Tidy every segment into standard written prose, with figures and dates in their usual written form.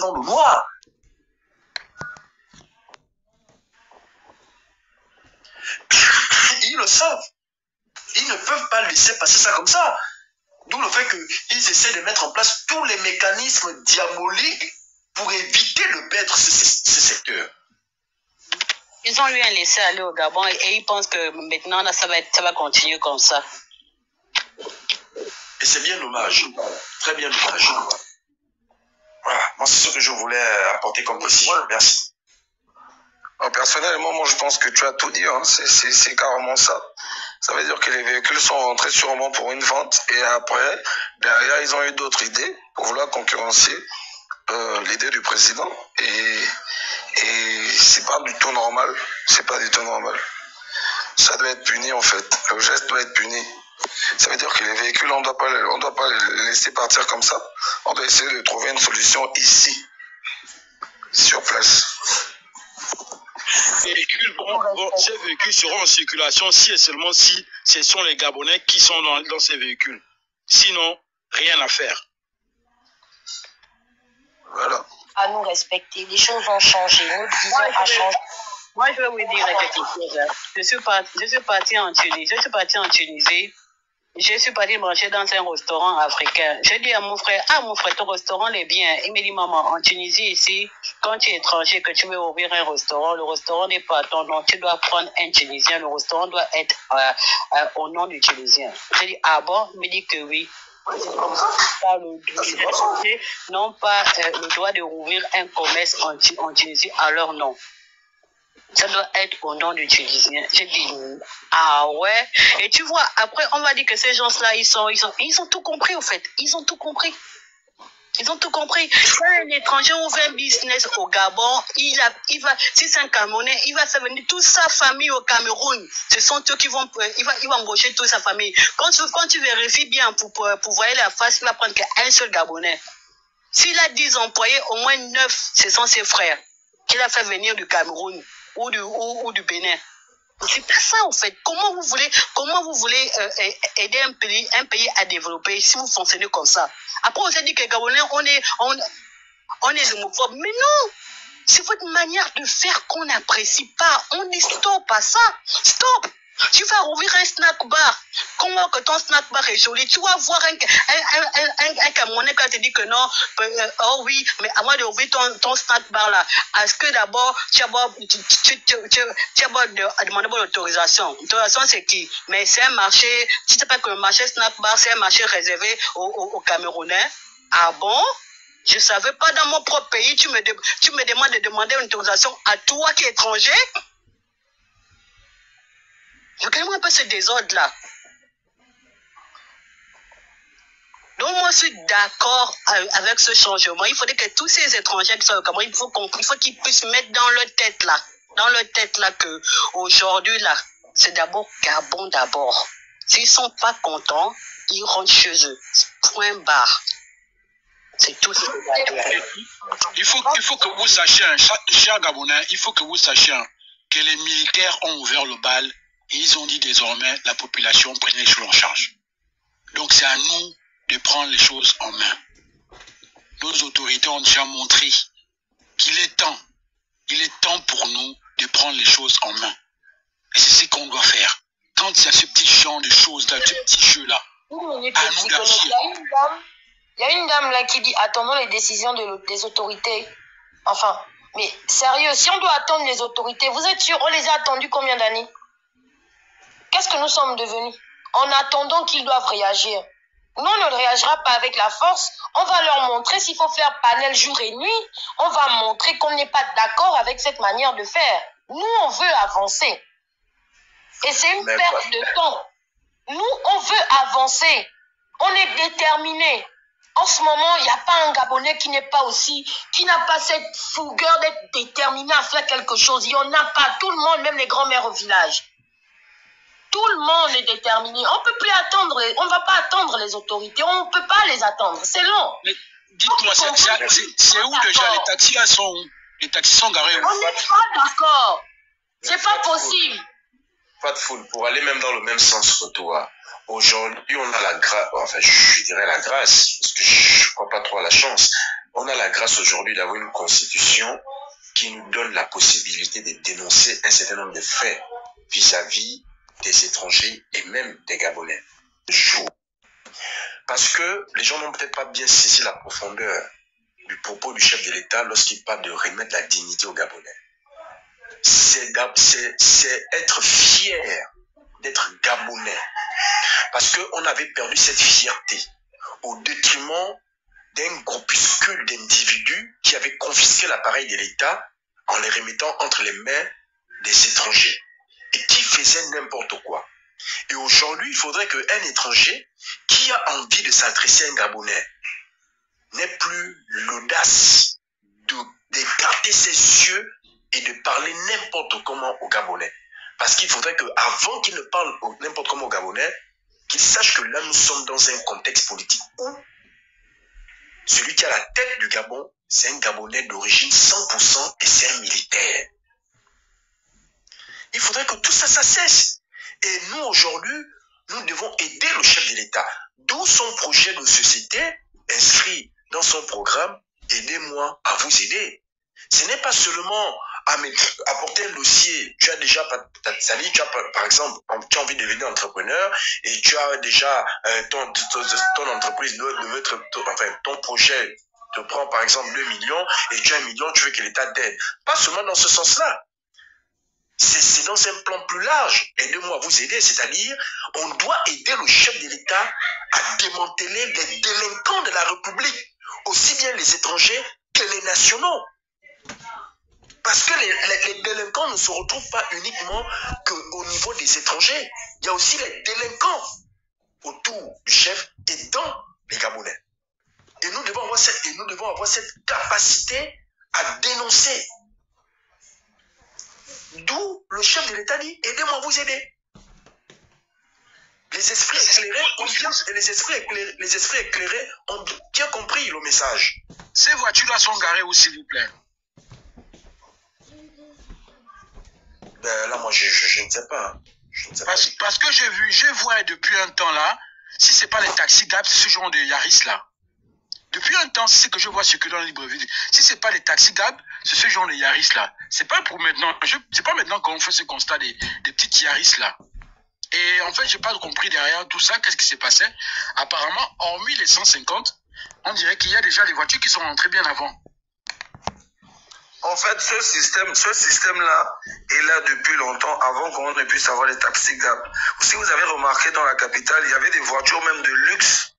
dans le noir. Ils le savent. Ils ne peuvent pas laisser passer ça comme ça. D'où le fait qu'ils essaient de mettre en place tous les mécanismes diaboliques pour éviter de perdre ce secteur. Ils ont lui laissé aller au Gabon et ils pensent que maintenant là, ça va continuer comme ça. Et c'est bien dommage. Très bien dommage. Voilà, moi c'est ce que je voulais apporter comme précision. Merci. Personnellement, moi je pense que tu as tout dit, hein. C'est carrément ça. Ça veut dire que les véhicules sont rentrés sûrement pour une vente et après, derrière, ils ont eu d'autres idées pour vouloir concurrencer l'idée du président. Et c'est pas du tout normal. C'est pas du tout normal. Ça doit être puni en fait. Le geste doit être puni. Ça veut dire que les véhicules, on doit pas les laisser partir comme ça. On doit essayer de trouver une solution ici, sur place. Ces véhicules seront en circulation si et seulement si ce sont les Gabonais qui sont dans ces véhicules. Sinon, rien à faire. Voilà. À nous respecter. Les choses ont changé. Notre vision a changé. Moi, je vais vous dire quelque chose. Je suis partie en Tunisie. Je suis partie manger dans un restaurant africain. Je dis à mon frère, ton restaurant est bien. Il me dit, maman, en Tunisie, ici, quand tu es étranger, que tu veux ouvrir un restaurant, le restaurant n'est pas ton nom. Tu dois prendre un Tunisien. Le restaurant doit être au nom du Tunisien. Je dis, ah bon? Il me dit que oui. Les étrangers n'ont pas le droit de rouvrir un commerce en Tunisie à leur nom. Ça doit être au nom du Tunisien. J'ai dit, ah ouais. Et tu vois, après, on va dire que ces gens-là, ils ont tout compris, au fait. Ils ont tout compris. Ils ont tout compris. Quand un étranger ouvre un business au Gabon, il va, si c'est un Camerounais, il va faire venir toute sa famille au Cameroun. Ce sont eux qui vont, il va embaucher toute sa famille. Quand tu vérifies bien pour voir la face, il va prendre qu'un seul Gabonais. S'il a 10 employés, au moins 9, ce sont ses frères qu'il a fait venir du Cameroun ou du Bénin. C'est pas ça en fait. Comment vous voulez aider un pays à développer si vous fonctionnez comme ça? Après on s'est dit que les Gabonais on est homophobes, mais non, c'est votre manière de faire qu'on n'apprécie pas. On dit stop à ça, stop. Tu vas ouvrir un snack bar. Comment que ton snack bar est joli? Tu vas voir un Camerounais qui te dit que non, oh oui, mais avant d'ouvrir ton snack bar là, est-ce que d'abord tu as demandé l'autorisation? L'autorisation c'est qui? Mais c'est un marché, tu sais pas que le marché snack bar c'est un marché réservé aux Camerounais? Ah bon? Je savais pas dans mon propre pays, tu me demandes de demander une autorisation à toi qui es étranger? Regardez-moi un peu ce désordre-là. Donc, moi, je suis d'accord avec ce changement. Il faudrait que tous ces étrangers qui sont au Cameroun, il faut qu'ils puissent mettre dans leur tête là, que aujourd'hui, là, c'est d'abord Gabon d'abord. S'ils sont pas contents, ils rentrent chez eux. Point barre. C'est tout ce que il faut que vous sachiez, cher Gabonais, il faut que vous sachiez que les militaires ont ouvert le bal. Et ils ont dit désormais, la population prenait les choses en charge. Donc c'est à nous de prendre les choses en main. Nos autorités ont déjà montré qu'il est temps pour nous de prendre les choses en main. Et c'est ce qu'on doit faire. Quand il y a ce petit genre de choses-là, ce petit jeu-là, à nous d'agir. Il y a une dame là qui dit, attendons les décisions des autorités. Enfin, mais sérieux, si on doit attendre les autorités, vous êtes sûr, on les a attendus combien d'années? Qu'est-ce que nous sommes devenus? En attendant qu'ils doivent réagir. Nous, on ne réagira pas avec la force. On va leur montrer s'il faut faire panel jour et nuit. On va montrer qu'on n'est pas d'accord avec cette manière de faire. Nous, on veut avancer. Et c'est une perte de temps. Nous, on veut avancer. On est déterminés. En ce moment, il n'y a pas un Gabonais qui n'a pas cette fougueur d'être déterminé à faire quelque chose. Il n'y en a pas. Tout le monde, même les grands-mères au village. Tout le monde est déterminé. On ne peut plus attendre, on ne va pas attendre les autorités. On ne peut pas les attendre. C'est long. Mais dites-moi, c'est où déjà les taxis sont où? Les taxis sont garés où? On n'est pas d'accord. C'est pas possible. Pas de foule. Pour aller même dans le même sens que toi. Aujourd'hui, on a la grâce, enfin, je dirais la grâce, parce que je ne crois pas trop à la chance. on a la grâce aujourd'hui d'avoir une constitution qui nous donne la possibilité de dénoncer un certain nombre de faits vis-à-vis des étrangers et même des Gabonais. Parce que les gens n'ont peut-être pas bien saisi la profondeur du propos du chef de l'État lorsqu'il parle de remettre la dignité aux Gabonais. C'est être fier d'être Gabonais. Parce qu'on avait perdu cette fierté au détriment d'un groupuscule d'individus qui avaient confisqué l'appareil de l'État en les remettant entre les mains des étrangers et qui faisaient n'importe quoi. Et aujourd'hui, il faudrait qu'un étranger qui a envie de s'adresser à un Gabonais n'ait plus l'audace d'écarter ses yeux et de parler n'importe comment aux Gabonais. Parce qu'il faudrait qu'avant qu'il ne parle n'importe comment aux Gabonais, qu'il sache que là, nous sommes dans un contexte politique où celui qui a la tête du Gabon, c'est un Gabonais d'origine 100% et c'est un militaire. Il faudrait que tout ça, ça cesse. Et nous, aujourd'hui, nous devons aider le chef de l'État. D'où son projet de société inscrit dans son programme « Aidez-moi à vous aider ». Ce n'est pas seulement apporter un dossier. Tu as déjà, par exemple, tu as envie de devenir entrepreneur et tu as déjà ton entreprise doit être, enfin, ton projet te prend par exemple 2 millions et tu as 1 million, tu veux que l'État t'aide. Pas seulement dans ce sens-là. C'est dans un plan plus large. Aidez-moi à vous aider, c'est-à-dire, on doit aider le chef de l'État à démanteler les délinquants de la République, aussi bien les étrangers que les nationaux. Parce que les délinquants ne se retrouvent pas uniquement qu'au niveau des étrangers. Il y a aussi les délinquants autour du chef et dans les Gabonais. Et nous devons avoir cette capacité à dénoncer. D'où le chef de l'État dit, aidez-moi à vous aider. Les esprits éclairés ont bien compris le message. Ces voitures-là sont garées où, s'il vous plaît? Ben là, moi, je ne sais pas. Parce que je vois depuis un temps là, si ce n'est pas les taxis Gab, c'est ce genre de Yaris là. Depuis un temps, c'est ce que je vois circuler dans Libreville. Si ce n'est pas les taxis Gab, c'est ce genre de Yaris là. C'est pas pour maintenant. C'est pas maintenant qu'on fait ce constat des petites Yaris là. Et en fait, je n'ai pas compris derrière tout ça, qu'est-ce qui s'est passé. Apparemment, hormis les 150, on dirait qu'il y a déjà les voitures qui sont rentrées bien avant. En fait, ce système-là est là depuis longtemps, avant qu'on ne puisse avoir les taxis Gab. Si vous avez remarqué, dans la capitale, il y avait des voitures même de luxe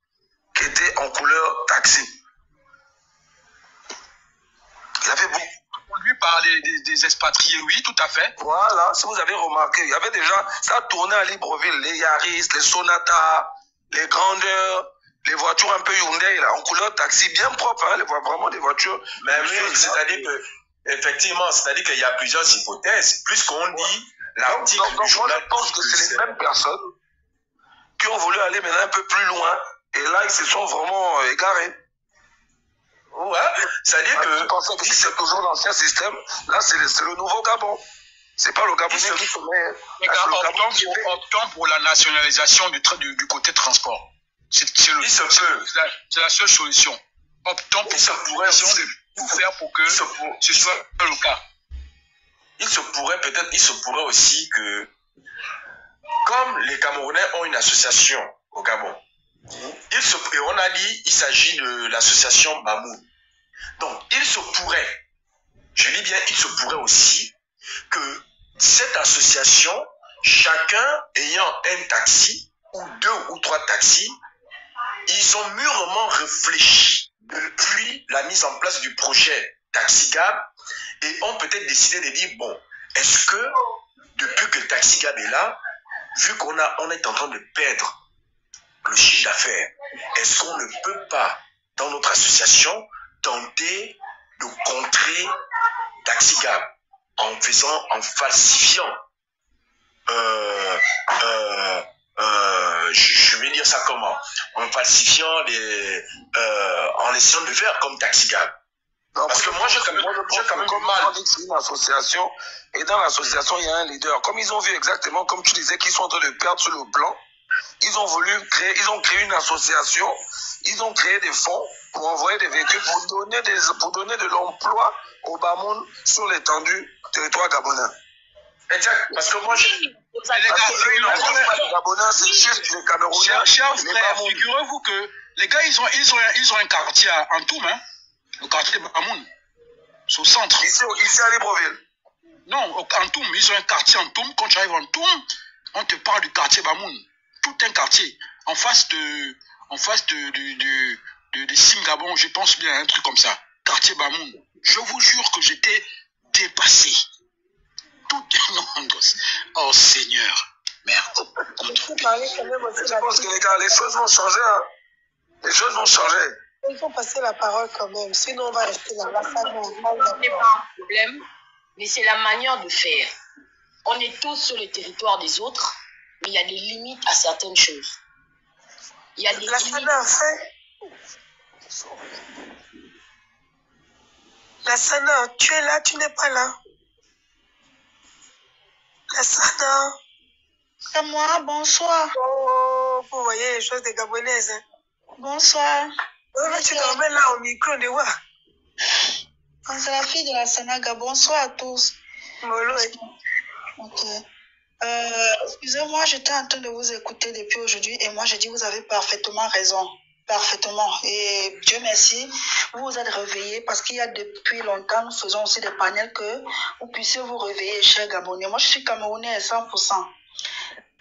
qui étaient en couleur taxi. Il y avait beaucoup. On lui parlait des expatriés, oui, tout à fait. Voilà, si vous avez remarqué, il y avait déjà, ça tournait à Libreville, les Yaris, les Sonata, les Grandeurs, les voitures un peu Hyundai, là, en couleur taxi, bien propre, hein, vraiment des voitures. Mais oui, c'est-à-dire que, effectivement, c'est-à-dire qu'il y a plusieurs hypothèses. Plus qu'on dit, l'article du journal... Je pense que c'est les mêmes personnes qui ont voulu aller maintenant un peu plus loin, et là, ils se sont vraiment égarés. Ouais, c'est-à-dire que... Je pensais que c'est toujours l'ancien système, là, c'est le nouveau Gabon. C'est pas le Gabonais qui se met... Optons pour la nationalisation du côté transport. C'est la seule solution. Optons pour cette solution de tout faire pour que ce soit le cas. Il se pourrait aussi que, comme les Camerounais ont une association au Gabon, et on a dit il s'agit de l'association Mamoun. Donc, il se pourrait, je dis bien, il se pourrait aussi que cette association, chacun ayant un taxi, ou 2 ou 3 taxis, ils ont mûrement réfléchi depuis la mise en place du projet Taxi Gab et ont peut-être décidé de dire, bon, est-ce que depuis que Taxi Gab est là, vu qu'on est en train de perdre le chiffre d'affaires, est-ce qu'on ne peut pas, dans notre association, tenter de contrer Taxi Gab en falsifiant, je vais dire ça comment, en falsifiant en essayant de faire comme Taxi Gab. Parce que moi, j'ai quand même du mal. C'est une association, et dans l'association, il y a un leader. Comme ils ont vu exactement, comme tu disais, qu'ils sont en train de perdre sur le plan, ils ont créé une association, ils ont créé des fonds pour envoyer des véhicules pour donner de l'emploi au Bamoun sur l'étendue territoire gabonais. Exact, parce que moi, les Gabonais, c'est juste les Camerounais. Chers frères, figurez-vous que les gars, ils ont un quartier à Antoum, hein, le quartier Bamoun, c'est au centre. Ici à Libreville. Non, Antoum, ils ont un quartier Antoum. Quand tu arrives à Antoum, on te parle du quartier Bamoun. Tout un quartier. En face de Singabon, je pense bien, un truc comme ça. Quartier Bamoun. Je vous jure que j'étais dépassé. Oh Seigneur, merde. Je pense que les gars, les choses vont changer. Hein. Les choses vont changer. Il faut passer la parole quand même, sinon on va rester là. Ce n'est pas un problème, mais c'est la manière de faire. On est tous sur le territoire des autres, mais il y a des limites à certaines choses. Il y a des limites. Lassana, tu es là, tu n'es pas là. Lassana. C'est moi, bonsoir. Oh, vous voyez les choses des Gabonaises. Hein. Bonsoir. Tu te remets là au micro de quoi? C'est la fille de Lassana. Bonsoir à tous. Molo. Ok. Excusez-moi, j'étais en train de vous écouter depuis aujourd'hui et moi je dis vous avez parfaitement raison. Parfaitement. Et Dieu merci, vous vous êtes réveillés parce qu'il y a depuis longtemps, nous faisons aussi des panels que vous puissiez vous réveiller, chers Gabonais. Moi, je suis Camerounais à 100%.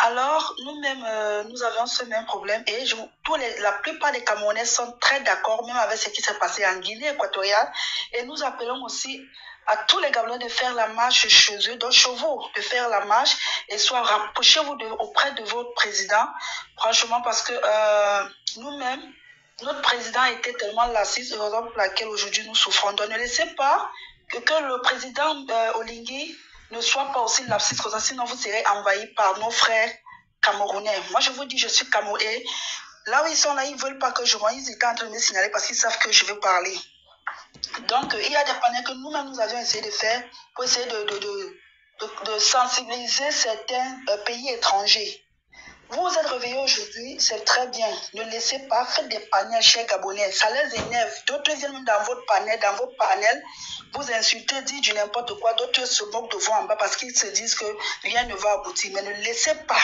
Alors, nous-mêmes, nous avions ce même problème et la plupart des Camerounais sont très d'accord, même avec ce qui s'est passé en Guinée équatoriale. Et nous appelons aussi à tous les Gabonais de faire la marche chez eux, donc chez vous, de faire la marche et soit rapprochez-vous auprès de votre président, franchement, parce que nous-mêmes, notre président était tellement lassé, c'est la raison pour laquelle aujourd'hui nous souffrons. Donc ne laissez pas que le président Oligui ne soit pas aussi lassé, sinon vous serez envahis par nos frères camerounais. Moi je vous dis, je suis camerounais. Là où ils sont là, ils ne veulent pas que je vois, ils étaient en train de me signaler parce qu'ils savent que je vais parler. Donc, il y a des panels que nous-mêmes, nous avions essayé de faire pour essayer de sensibiliser certains pays étrangers. Vous vous êtes réveillés aujourd'hui, c'est très bien. Ne laissez pas, faites des panels chers Gabonais. Ça les énerve. D'autres viennent même dans vos panels, vous insultez, dites du n'importe quoi. D'autres se moquent de vous en bas parce qu'ils se disent que rien ne va aboutir. Mais ne laissez pas.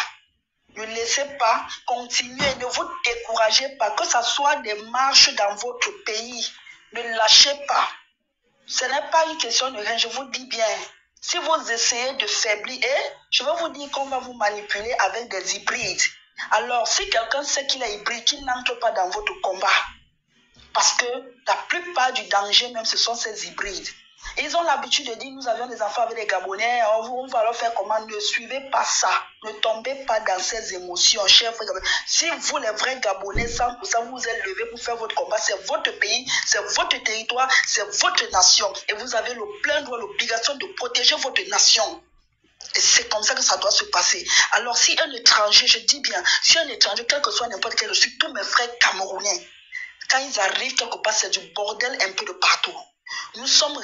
Ne laissez pas continuer. Ne vous découragez pas. Que ce soit des marches dans votre pays. Ne lâchez pas. Ce n'est pas une question de rien, je vous dis bien. Si vous essayez de faiblir, je vais vous dire qu'on va vous manipuler avec des hybrides. Alors, si quelqu'un sait qu'il est hybride, qu'il n'entre pas dans votre combat. Parce que la plupart du danger, même, ce sont ces hybrides. Ils ont l'habitude de dire, nous avions des enfants avec les Gabonais, on va leur faire comment? Ne suivez pas ça. Ne tombez pas dans ces émotions, chers frères Gabonais. Si vous, les vrais Gabonais, 100%, vous êtes levés pour faire votre combat, c'est votre pays, c'est votre territoire, c'est votre nation. Et vous avez le plein droit, l'obligation de protéger votre nation. Et c'est comme ça que ça doit se passer. Alors, si un étranger, je dis bien, si un étranger, quel que soit n'importe quel, je suis tous mes frères camerounais, quand ils arrivent quelque part, c'est du bordel un peu de partout. Nous sommes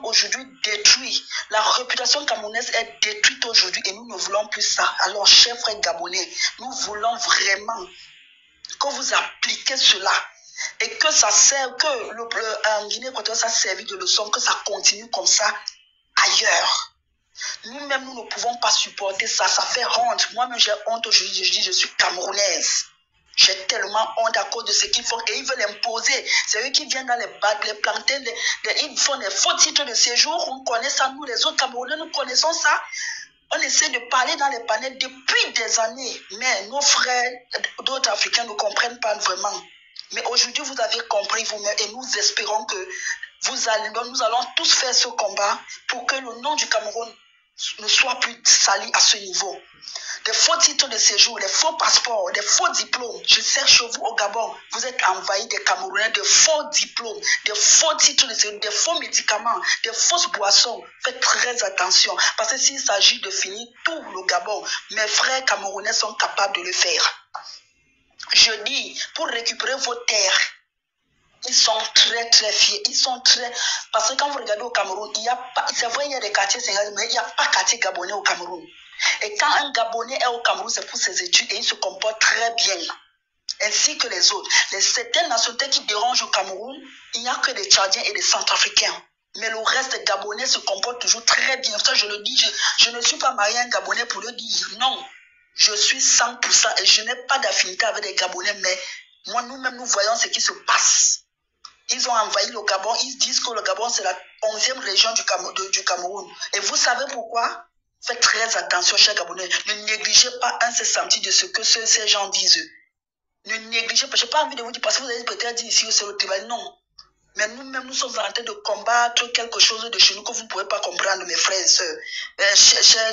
aujourd'hui détruits. La réputation camerounaise est détruite aujourd'hui et nous ne voulons plus ça. Alors, chers frères gabonais, nous voulons vraiment que vous appliquiez cela et que ça serve, que en Guinée équatoriale, ça serve de leçon, que ça continue comme ça ailleurs. Nous-mêmes, nous ne pouvons pas supporter ça. Ça fait honte. Moi-même, j'ai honte aujourd'hui. Je dis, je suis camerounaise. J'ai tellement honte à cause de ce qu'ils font et ils veulent imposer. C'est eux qui viennent dans les bacs, les planter, ils font des faux titres de séjour. On connaît ça, nous les autres Camerounais, nous connaissons ça. On essaie de parler dans les panels depuis des années. Mais nos frères d'autres Africains ne comprennent pas vraiment. Mais aujourd'hui, vous avez compris vous-même et nous espérons que nous allons tous faire ce combat pour que le nom du Cameroun ne soit plus sali à ce niveau. Des faux titres de séjour, des faux passeports, des faux diplômes. Je cherche vous au Gabon, vous êtes envahis des Camerounais, de faux diplômes, des faux titres de séjour, des faux médicaments, des fausses boissons. Faites très attention, parce que s'il s'agit de finir tout le Gabon, mes frères Camerounais sont capables de le faire. Je dis, pour récupérer vos terres, ils sont très très fiers, ils sont très... Parce que quand vous regardez au Cameroun, il y a pas... C'est vrai, il y a des quartiers sénégalais, mais il n'y a pas de quartier gabonais au Cameroun. Et quand un Gabonais est au Cameroun, c'est pour ses études et il se comporte très bien. ainsi que les autres. Certaines nationalités qui dérangent au Cameroun, il n'y a que des Tchadiens et des Centrafricains. Mais le reste des Gabonais se comporte toujours très bien. Ça, je le dis, je ne suis pas marié à un Gabonais pour le dire. Non, je suis 100% et je n'ai pas d'affinité avec les Gabonais, mais moi, nous-mêmes, nous voyons ce qui se passe. Ils ont envahi le Gabon, ils disent que le Gabon, c'est la 11e région du Cameroun. Et vous savez pourquoi? Faites très attention, chers Gabonais. Ne négligez pas un seul centime de ce que ces gens disent. Ne négligez pas. Je n'ai pas envie de vous dire, parce que vous allez peut-être dire ici, c'est le travail. Non. Mais nous-mêmes, nous sommes en train de combattre quelque chose de chez nous que vous ne pouvez pas comprendre, mes frères et sœurs.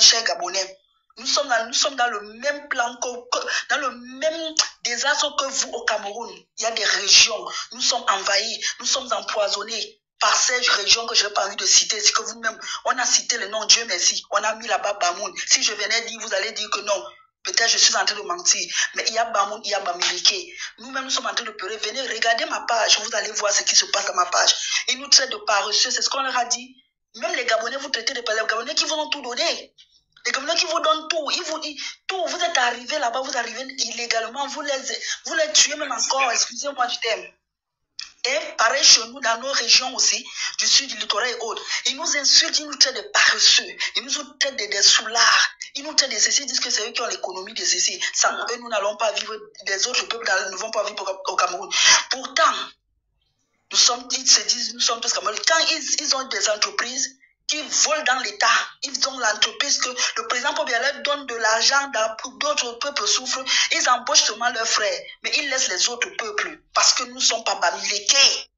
Chers Gabonais. Nous sommes dans le même plan, dans le même désastre que vous au Cameroun. Il y a des régions, nous sommes envahis, nous sommes empoisonnés par ces régions que je n'ai pas envie de citer. C'est que vous-même, on a cité le nom, Dieu merci, on a mis là-bas Bamoun. Si je venais dire, vous allez dire que non. Peut-être je suis en train de mentir, mais il y a Bamoun, il y a Bamileke. Nous-mêmes, nous sommes en train de pleurer. Venez, regardez ma page, vous allez voir ce qui se passe dans ma page. Ils nous traitent de paresseux, c'est ce qu'on leur a dit. Même les Gabonais, vous traitez de paresseux. Les Gabonais qui vous ont tout donné. Les Gabonais qui vous donnent tout, tout, vous êtes arrivés là-bas, vous arrivez illégalement, vous les tuez même encore, excusez-moi du terme. Et pareil chez nous, dans nos régions aussi, du sud, du littoral et autres, ils nous insultent, ils nous traitent de paresseux, ils nous traitent des soulards, ils nous traitent de ceci, ils disent que c'est eux qui ont l'économie de ceci. Sans eux, nous n'allons pas vivre, les autres peuples ne vont pas vivre au Cameroun. Pourtant, ils se disent, nous sommes tous Camerounais. Quand ils ont des entreprises, qui volent dans l'État. Ils ont l'entreprise que le président Paul Biya leur donne de l'argent pour d'autres peuples souffrent. Ils embauchent seulement leurs frères, mais ils laissent les autres peuples parce que nous ne sommes pas Bamileke.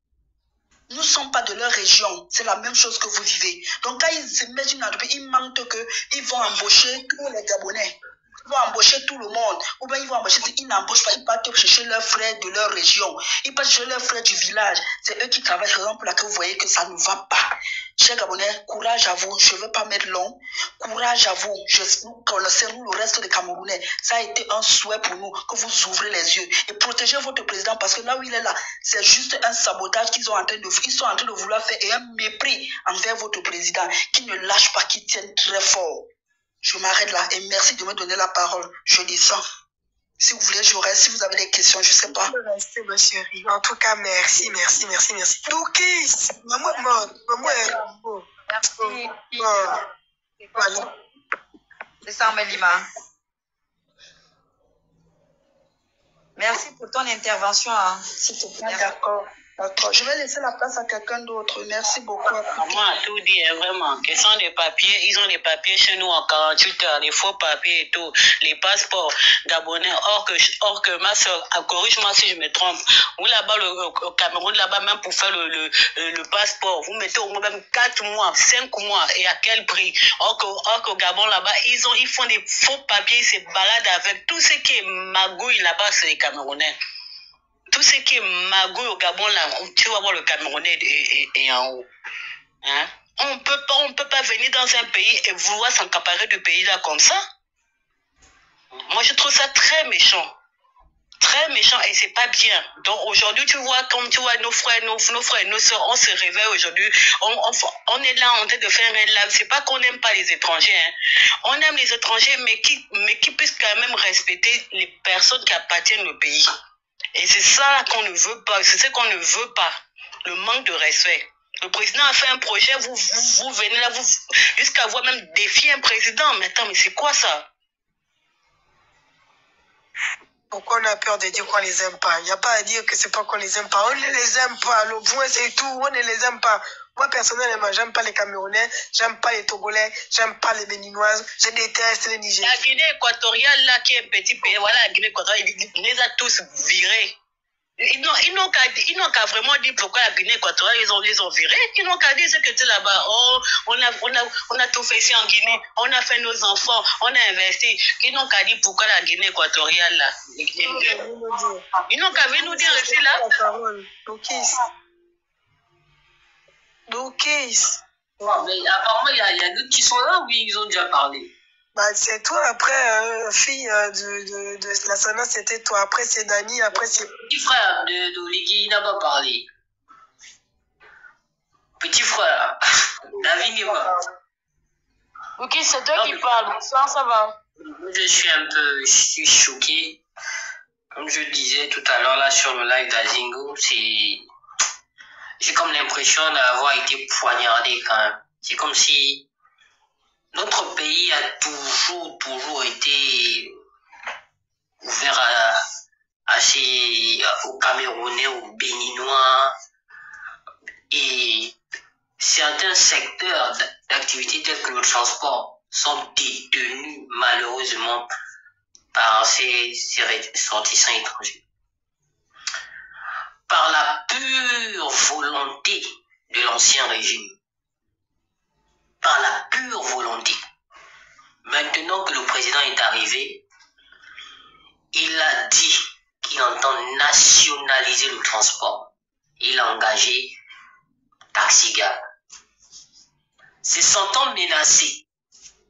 Nous ne sommes pas de leur région. C'est la même chose que vous vivez. Donc quand ils se mettent une entreprise, ils mentent qu'ils vont embaucher tous les Gabonais. Ils vont embaucher tout le monde. Ou bien ils vont embaucher, ils n'embauchent pas, ils partent chercher leurs frères de leur région. Ils partent chercher leurs frères du village. C'est eux qui travaillent, raison pour laquelle vous voyez que ça ne va pas. Chers Gabonais, courage à vous. Je ne veux pas mettre long. Courage à vous. Nous connaissons, nous, le reste des Camerounais. Ça a été un souhait pour nous que vous ouvrez les yeux et protégez votre président parce que là où il est là, c'est juste un sabotage qu'ils sont en train de vouloir faire et un mépris envers votre président qui ne lâche pas, qui tienne très fort. Je m'arrête là et merci de me donner la parole. Je descends. Si vous voulez, si vous avez des questions, je ne sais pas. Merci, ma chérie. En tout cas, merci. Doukis, maman est morte. Maman est morte. Merci. Voilà. C'est ça, Melima. Merci pour ton intervention, hein, s'il te plaît. D'accord. Je vais laisser la place à quelqu'un d'autre. Merci beaucoup. Maman a tout dit, hein, vraiment. Question des papiers, ils ont des papiers chez nous en 48 heures, les faux papiers et tout, les passeports gabonais. Or que ma soeur, corrige-moi si je me trompe, vous là-bas, au Cameroun, là-bas, même pour faire le passeport, vous mettez au moins même 4 mois, 5 mois, et à quel prix? Or qu'au Gabon, là-bas, ils font des faux papiers, ils se baladent avec tout ce qui est magouille là-bas, c'est les Camerounais. Tout ce qui est magouille au Gabon, là, tu vas voir le Camerounais est en haut. Hein? On peut pas venir dans un pays et vouloir s'accaparer du pays là comme ça. Moi, je trouve ça très méchant. Très méchant et c'est pas bien. Donc aujourd'hui, tu vois, comme tu vois, nos frères et nos soeurs, on se réveille aujourd'hui. On est là en train de faire un live. C'est pas qu'on n'aime pas les étrangers. Hein. On aime les étrangers, mais qui puissent quand même respecter les personnes qui appartiennent au pays. Et c'est ça qu'on ne veut pas, c'est ce qu'on ne veut pas, le manque de respect. Le président a fait un projet, vous venez là, jusqu'à voir même défier un président. Mais attends, mais c'est quoi ça? Pourquoi on a peur de dire qu'on les aime pas? Il n'y a pas à dire que c'est pas qu'on les aime pas. On ne les aime pas, le point c'est tout, on ne les aime pas. Moi personnellement, j'aime pas les Camerounais, j'aime pas les Togolais, j'aime pas les Béninoises, je déteste les Nigériens. La Guinée équatoriale là qui est un petit pays, voilà la Guinée équatoriale, ils les a tous virés. Ils n'ont qu'à vraiment dire pourquoi la Guinée équatoriale ils ont viré. Ils n'ont qu'à dire ce que tu es là-bas. Oh, on a tout fait ici en Guinée, on a fait nos enfants, on a investi. Ils n'ont qu'à dire pourquoi la Guinée équatoriale là. Ils n'ont qu'à venir nous dire ici là. Doukis. Non, mais apparemment, il y a d'autres qui sont là, oui, ils ont déjà parlé. Bah, c'est toi, après, fille de la Sana, c'était toi. Après, c'est Dani, après, c'est... Petit frère d'Oligui, il n'a pas parlé. Petit frère, David n'est pas. Ok, c'est toi qui parles. Ça va. Je suis choqué. Comme je disais tout à l'heure là sur le live d'Azingo, j'ai comme l'impression d'avoir été poignardé quand même. C'est comme si notre pays a toujours été ouvert aux Camerounais, aux Béninois, et certains secteurs d'activité tels que le transport sont détenus malheureusement par ces ressortissants étrangers. Par la pure volonté de l'ancien régime. Par la pure volonté. Maintenant que le président est arrivé, il a dit qu'il entend nationaliser le transport. Il a engagé Taxigab. Se sentant menacé,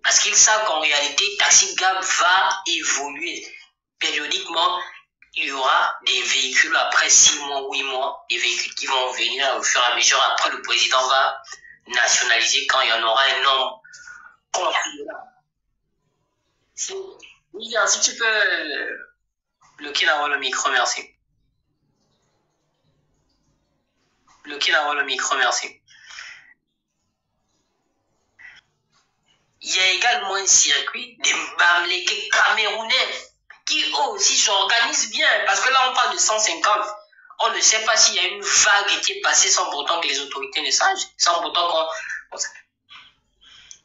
parce qu'ils savent qu'en réalité, Taxigab va évoluer périodiquement. Il y aura des véhicules après 6 mois, 8 mois, des véhicules qui vont venir au fur et à mesure. Après, le président va nationaliser quand il y en aura un nombre considérable. Lilian, si tu peux bloquer d'avoir le micro, merci. Bloquer d'avoir le micro, merci. Il y a également un circuit des Bamlékés camerounais qui eux aussi s'organisent bien, parce que là on parle de 150. On ne sait pas s'il y a une vague qui est passée sans pourtant que les autorités ne sachent, sans pourtant qu'on...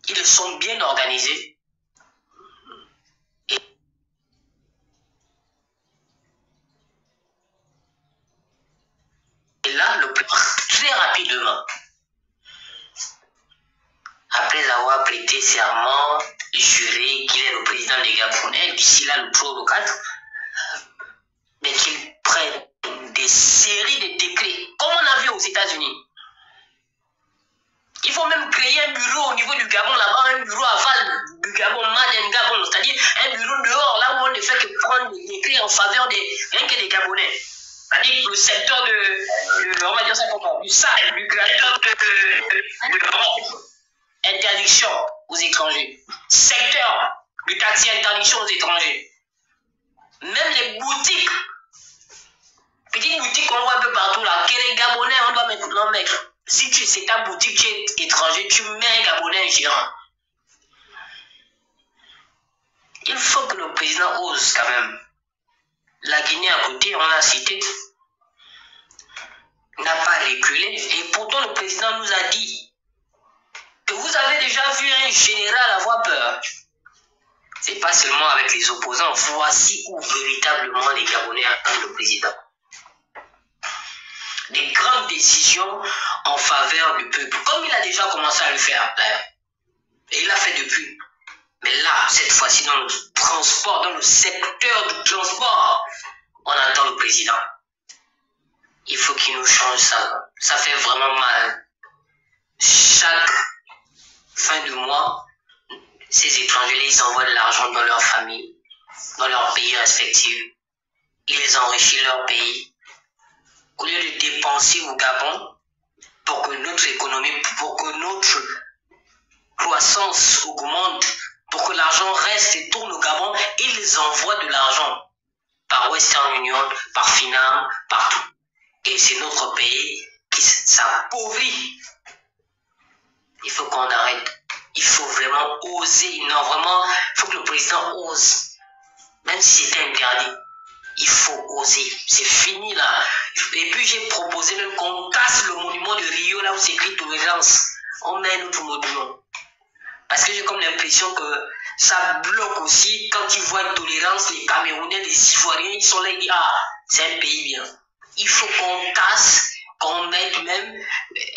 Ils sont bien organisés. Et là, très rapidement, après avoir prêté serment, juré qu'il est le président des Gabonais, d'ici là le 3 ou le 4, mais qu'il prenne des séries de décrets, comme on a vu aux États-Unis. Il faut même créer un bureau au niveau du Gabon, là-bas, un bureau aval du Gabon, Maden Gabon, c'est-à-dire un bureau dehors, là où on ne fait que prendre des décrets en faveur rien que des Gabonais. C'est-à-dire le secteur on va dire ça comment, du SAC, du secteur de interdiction aux étrangers. Secteur du taxi, interdiction aux étrangers. Même les boutiques, petites boutiques qu'on voit un peu partout là, que les Gabonais, on doit maintenant mettre. Si c'est ta boutique qui est étranger, tu mets un Gabonais gérant. Il faut que le président ose quand même. La Guinée à côté, on l'a cité, n'a pas reculé. Et pourtant, le président nous a dit que vous avez déjà vu un général avoir peur. C'est pas seulement avec les opposants. Voici où véritablement les Gabonais attendent le président. Des grandes décisions en faveur du peuple, comme il a déjà commencé à le faire d'ailleurs. Et il l'a fait depuis. Mais là, cette fois-ci, dans le transport, dans le secteur du transport, on attend le président. Il faut qu'il nous change ça. Ça fait vraiment mal. Chaque fin de mois, ces étrangers, ils envoient de l'argent dans leur famille, dans leur pays respectif. Ils enrichissent leur pays. Au lieu de dépenser au Gabon pour que notre économie, pour que notre croissance augmente, pour que l'argent reste et tourne au Gabon, ils envoient de l'argent par Western Union, par Finam, partout. Et c'est notre pays qui s'appauvrit. Il faut qu'on arrête. Il faut vraiment oser. Non, vraiment, il faut que le président ose. Même si c'était interdit. Il faut oser. C'est fini là. Et puis j'ai proposé même qu'on casse le monument de Rio là où c'est écrit tolérance. On met notre monument. Parce que j'ai comme l'impression que ça bloque aussi quand ils voient une tolérance, les Camerounais, les Ivoiriens, ils sont là, ils disent ah, c'est un pays bien. Il faut qu'on casse, qu'on mette même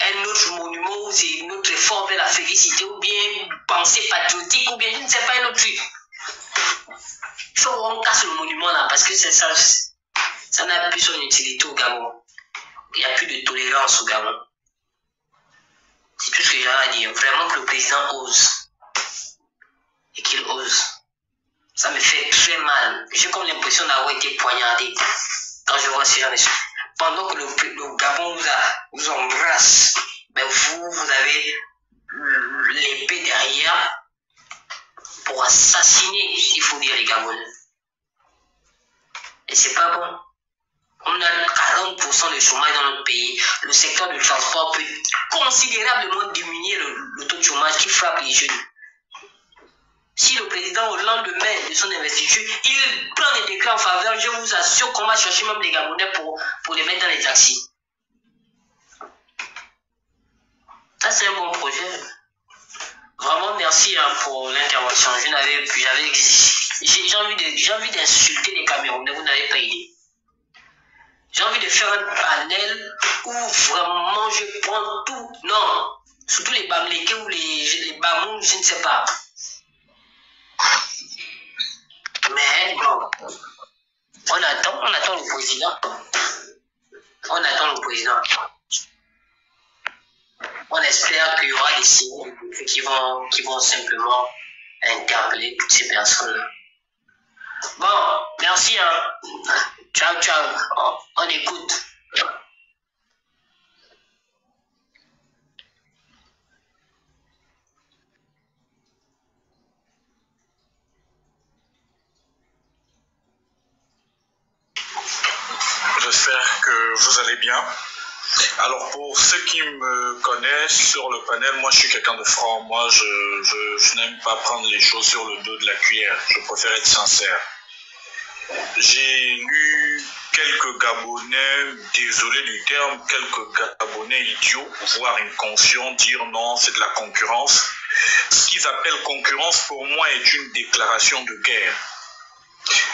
un autre monument où c'est une autre effort vers la félicité ou bien une pensée patriotique ou bien je ne sais pas un autre truc. Il faut qu'on casse le monument là parce que ça n'a plus son utilité au Gabon. Il n'y a plus de tolérance au Gabon. C'est tout ce que j'ai à dire. Vraiment que le président ose. Et qu'il ose. Ça me fait très mal. J'ai comme l'impression d'avoir été poignardé quand je vois ces gens. Pendant que le Gabon vous embrasse, mais vous avez l'épée derrière pour assassiner, il faut dire, les Gabonais. Et c'est pas bon. On a 40% de chômage dans notre pays. Le secteur du transport peut considérablement diminuer le taux de chômage qui frappe les jeunes. Si le président, au lendemain de son investiture, il prend des décrets en faveur, je vous assure qu'on va chercher même des Gabonais pour les mettre dans les taxis. Ça, c'est un bon projet. Vraiment, merci pour l'intervention. J'ai envie d'insulter les Camerounais, vous n'avez pas idée. J'ai envie de faire un panel où vraiment je prends tout. Non, surtout les Bamlékés ou les Bamous, je ne sais pas. Mais bon, on attend le président. On attend le président. On espère qu'il y aura des signes qui vont simplement interpeller toutes ces personnes-là. Bon, merci. Ciao, ciao. On écoute. J'espère que vous allez bien. Alors pour ceux qui me connaissent sur le panel, moi je suis quelqu'un de franc. Moi je n'aime pas prendre les choses sur le dos de la cuillère. Je préfère être sincère. J'ai lu quelques Gabonais, désolé du terme, quelques Gabonais idiots, voire inconscients, dire non, c'est de la concurrence. Ce qu'ils appellent concurrence pour moi est une déclaration de guerre.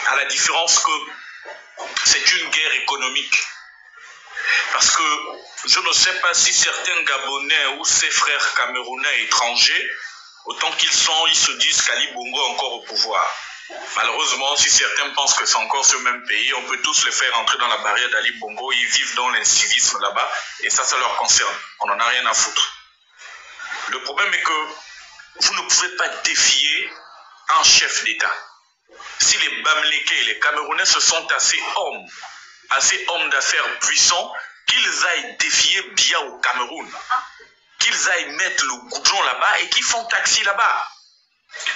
À la différence que c'est une guerre économique. Parce que je ne sais pas si certains Gabonais ou ses frères camerounais étrangers, autant qu'ils sont, ils se disent qu'Ali Bongo est encore au pouvoir. Malheureusement, si certains pensent que c'est encore ce même pays, on peut tous les faire entrer dans la barrière d'Ali Bongo, ils vivent dans l'incivisme là-bas, et ça leur concerne. On n'en a rien à foutre. Le problème est que vous ne pouvez pas défier un chef d'État. Si les Bamlékés et les Camerounais se sont assez hommes d'affaires puissants, qu'ils aillent défier Biya au Cameroun, qu'ils aillent mettre le goudron là-bas et qu'ils font taxi là-bas.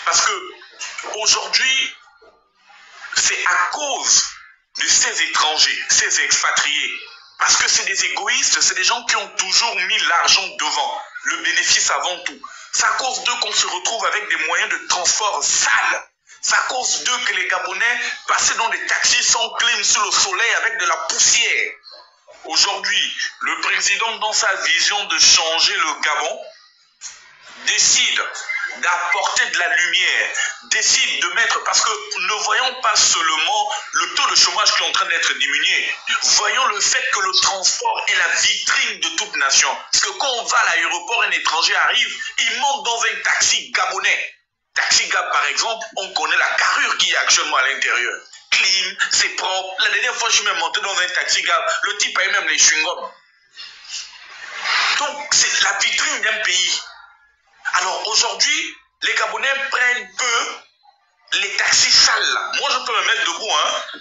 Parce que aujourd'hui, c'est à cause de ces étrangers, ces expatriés, parce que c'est des égoïstes, c'est des gens qui ont toujours mis l'argent devant, le bénéfice avant tout. C'est à cause d'eux qu'on se retrouve avec des moyens de transport sales. C'est à cause d'eux que les Gabonais passaient dans des taxis sans clim sous le soleil avec de la poussière. Aujourd'hui, le président, dans sa vision de changer le Gabon, décide d'apporter de la lumière, décide de mettre, parce que ne voyons pas seulement le taux de chômage qui est en train d'être diminué, voyons le fait que le transport est la vitrine de toute nation. Parce que quand on va à l'aéroport, un étranger arrive, il monte dans un taxi gabonais. Taxi Gab, par exemple, on connaît la carrure qui est actuellement à l'intérieur. Clean, c'est propre. La dernière fois, je suis même monté dans un taxi Gab, le type a eu même les chewing-gums. Donc, c'est la vitrine d'un pays. Alors, aujourd'hui, les Gabonais prennent peu les taxis sales là. Moi, je peux me mettre debout,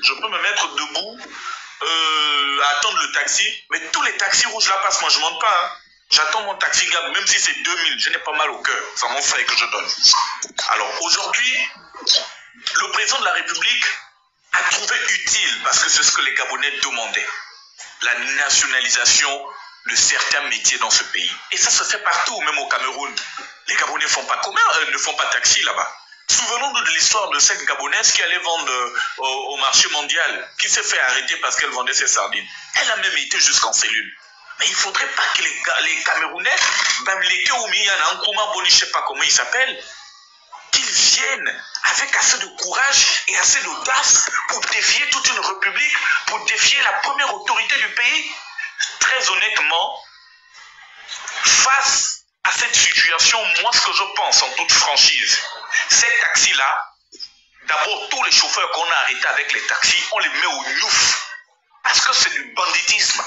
Je peux me mettre debout, à attendre le taxi. Mais tous les taxis rouges là passent, moi, je ne monte pas, J'attends mon taxi Gab, même si c'est 2000, je n'ai pas mal au cœur. C'est mon frère que je donne. Alors aujourd'hui, le président de la République a trouvé utile, parce que c'est ce que les Gabonais demandaient, la nationalisation de certains métiers dans ce pays. Et ça se fait partout, même au Cameroun. Les Gabonais ne font pas taxi là-bas. Souvenons-nous de l'histoire de cette Gabonaise qui allait vendre au marché mondial, qui s'est fait arrêter parce qu'elle vendait ses sardines. Elle a même été jusqu'en cellule. Mais il ne faudrait pas que les Camerounais, Bamlékés ou Miyana, Nkrumah Boni, je ne sais pas comment ils s'appellent, qu'ils viennent avec assez de courage et assez d'audace pour défier toute une république, pour défier la première autorité du pays. Très honnêtement, face à cette situation, moi ce que je pense en toute franchise, ces taxis-là, d'abord tous les chauffeurs qu'on a arrêtés avec les taxis, on les met au gnouf, parce que c'est du banditisme.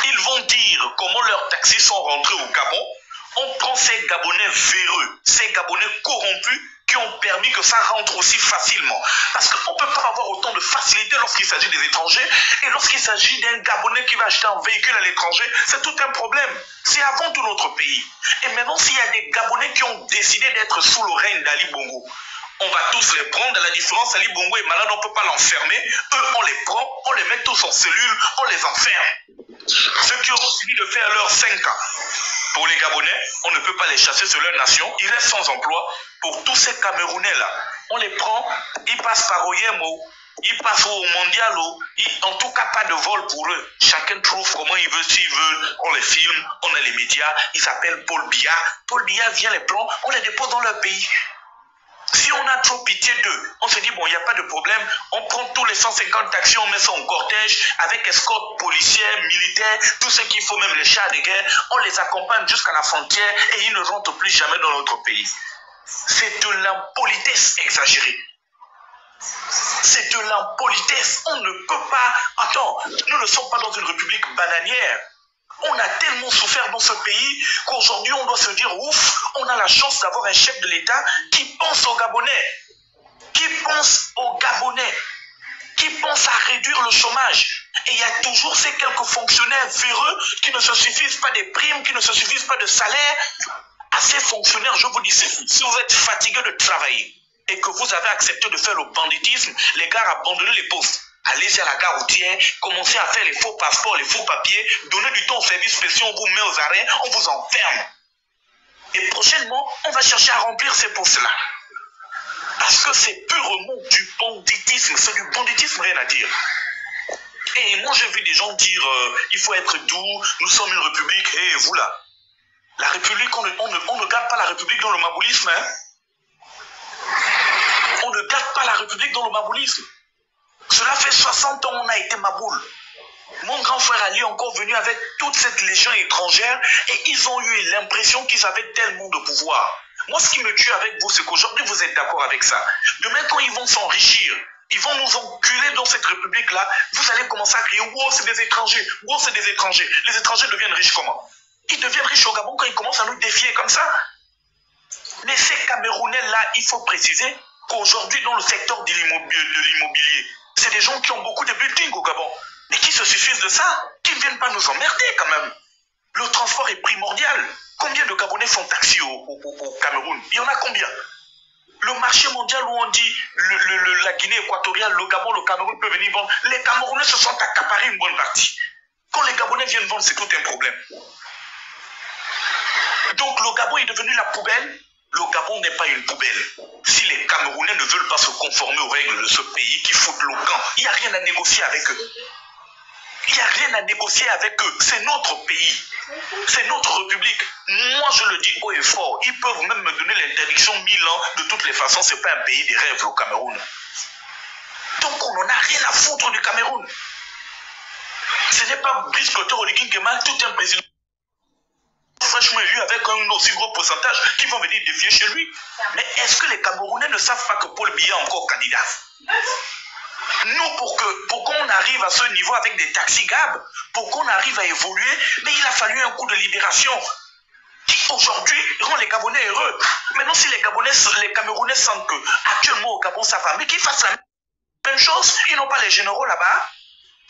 Ils vont dire comment leurs taxis sont rentrés au Gabon. On prend ces Gabonais véreux, ces Gabonais corrompus qui ont permis que ça rentre aussi facilement. Parce qu'on ne peut pas avoir autant de facilité lorsqu'il s'agit des étrangers, et lorsqu'il s'agit d'un Gabonais qui va acheter un véhicule à l'étranger, c'est tout un problème. C'est avant tout notre pays. Et maintenant, s'il y a des Gabonais qui ont décidé d'être sous le règne d'Ali Bongo, On va tous les prendre. La différence, Ali Bongo est malade, on ne peut pas l'enfermer. Eux, on les prend, on les met tous en cellule, on les enferme. Ceux qui auront fini de faire leurs 5 ans. Pour les Gabonais, on ne peut pas les chasser sur leur nation. Ils restent sans emploi. Pour tous ces Camerounais-là, on les prend, ils passent par Oyemo, ils passent au Mondialo. En tout cas, pas de vol pour eux. Chacun trouve comment il veut, s'il veut. On les filme, on a les médias. Ils s'appellent Paul Biya. Paul Biya vient les prendre, on les dépose dans leur pays. Si on a trop pitié d'eux, on se dit, bon, il n'y a pas de problème, on prend tous les 150 taxis, on met ça en cortège, avec escorte policière, militaire, tout ce qu'il faut, même les chars de guerre, on les accompagne jusqu'à la frontière et ils ne rentrent plus jamais dans notre pays. C'est de l'impolitesse exagérée. C'est de l'impolitesse. On ne peut pas... Attends, nous ne sommes pas dans une république bananière. On a tellement souffert dans ce pays qu'aujourd'hui on doit se dire ouf, on a la chance d'avoir un chef de l'État qui pense aux Gabonais, qui pense à réduire le chômage. Et il y a toujours ces quelques fonctionnaires véreux qui ne se suffisent pas des primes, qui ne se suffisent pas de salaire. À ces fonctionnaires, je vous dis ceci, si vous êtes fatigué de travailler et que vous avez accepté de faire le banditisme, les gars, abandonnez les postes. Allez à la gare routière, commencez à faire les faux passeports, les faux papiers, donnez du temps aux services spéciaux, on vous met aux arrêts, on vous enferme. Et prochainement, on va chercher à remplir ces postes-là. Parce que c'est purement du banditisme, c'est du banditisme, rien à dire. Et moi, j'ai vu des gens dire, il faut être doux, nous sommes une république, et vous là, la république, on ne garde pas la république dans le maboulisme, hein. On ne garde pas la république dans le maboulisme. Cela fait 60 ans on a été maboule. Mon grand frère Ali est encore venu avec toute cette légion étrangère et ils ont eu l'impression qu'ils avaient tellement de pouvoir. Moi, ce qui me tue avec vous, c'est qu'aujourd'hui, vous êtes d'accord avec ça. Demain, quand ils vont s'enrichir, ils vont nous enculer dans cette république-là, vous allez commencer à crier « Wow, c'est des étrangers! Wow, c'est des étrangers! » Les étrangers deviennent riches comment? Ils deviennent riches au Gabon quand ils commencent à nous défier comme ça. Mais ces Camerounais-là, il faut préciser qu'aujourd'hui, dans le secteur de l'immobilier, c'est des gens qui ont beaucoup de buildings au Gabon, mais qui se suffisent de ça, qui ne viennent pas nous emmerder quand même. Le transport est primordial. Combien de Gabonais font taxi au Cameroun? Il y en a combien? Le marché mondial où on dit la Guinée équatoriale, le Gabon, le Cameroun peut venir vendre, les Camerounais se sont accaparés une bonne partie. Quand les Gabonais viennent vendre, c'est tout un problème. Donc le Gabon est devenu la poubelle. Le Gabon n'est pas une poubelle. Si les Camerounais ne veulent pas se conformer aux règles de ce pays qui foutent le camp, il n'y a rien à négocier avec eux. Il n'y a rien à négocier avec eux. C'est notre pays. C'est notre république. Moi, je le dis haut et fort. Ils peuvent même me donner l'interdiction 1000 ans. De toutes les façons, ce n'est pas un pays des rêves, le Cameroun. Donc, on n'en a rien à foutre du Cameroun. Ce n'est pas Brice Clotaire Oligui Nguema, tout un président fraîchement élu avec un aussi gros pourcentage qui vont venir défier chez lui. Mais est-ce que les Camerounais ne savent pas que Paul Biya est encore candidat? Nous, pour qu'on arrive à ce niveau avec des taxis Gab, pour qu'on arrive à évoluer, mais il a fallu un coup de libération qui aujourd'hui rend les Gabonais heureux. Maintenant, si les Camerounais sentent que actuellement au Gabon ça va, mais qu'ils fassent la même chose, ils n'ont pas les généraux là-bas,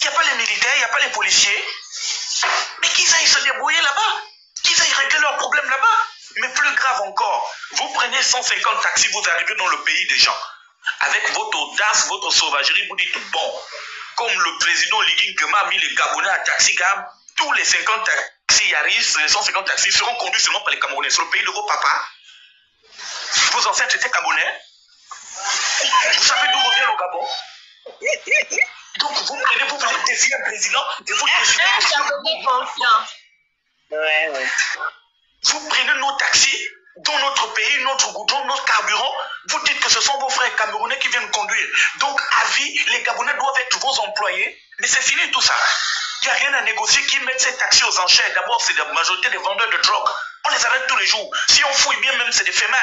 il n'y a pas les militaires, il n'y a pas les policiers, mais qu'ils aillent se débrouiller là-bas, qu'ils aillent régler leurs problèmes là-bas. Mais plus grave encore, vous prenez 150 taxis, vous arrivez dans le pays des gens. Avec votre audace, votre sauvagerie, vous dites bon, comme le président Oligui Nguema a mis les Gabonais à taxi Gab, tous les 50 taxis Yaris, les 150 taxis seront conduits seulement par les Camerounais. C'est le pays de vos papas. Vos ancêtres étaient Gabonais. Vous savez d'où revient le Gabon? Donc vous prenez, vous venez défier un président et vous décidez. Vous prenez nos taxis dans notre pays, notre goudron, notre carburant, vous dites que ce sont vos frères camerounais qui viennent conduire. Donc, à vie, les Gabonais doivent être vos employés, mais c'est fini tout ça. Il n'y a rien à négocier qui mettent ces taxis aux enchères. D'abord, c'est la majorité des vendeurs de drogue. On les arrête tous les jours. Si on fouille bien, même, c'est des fémans.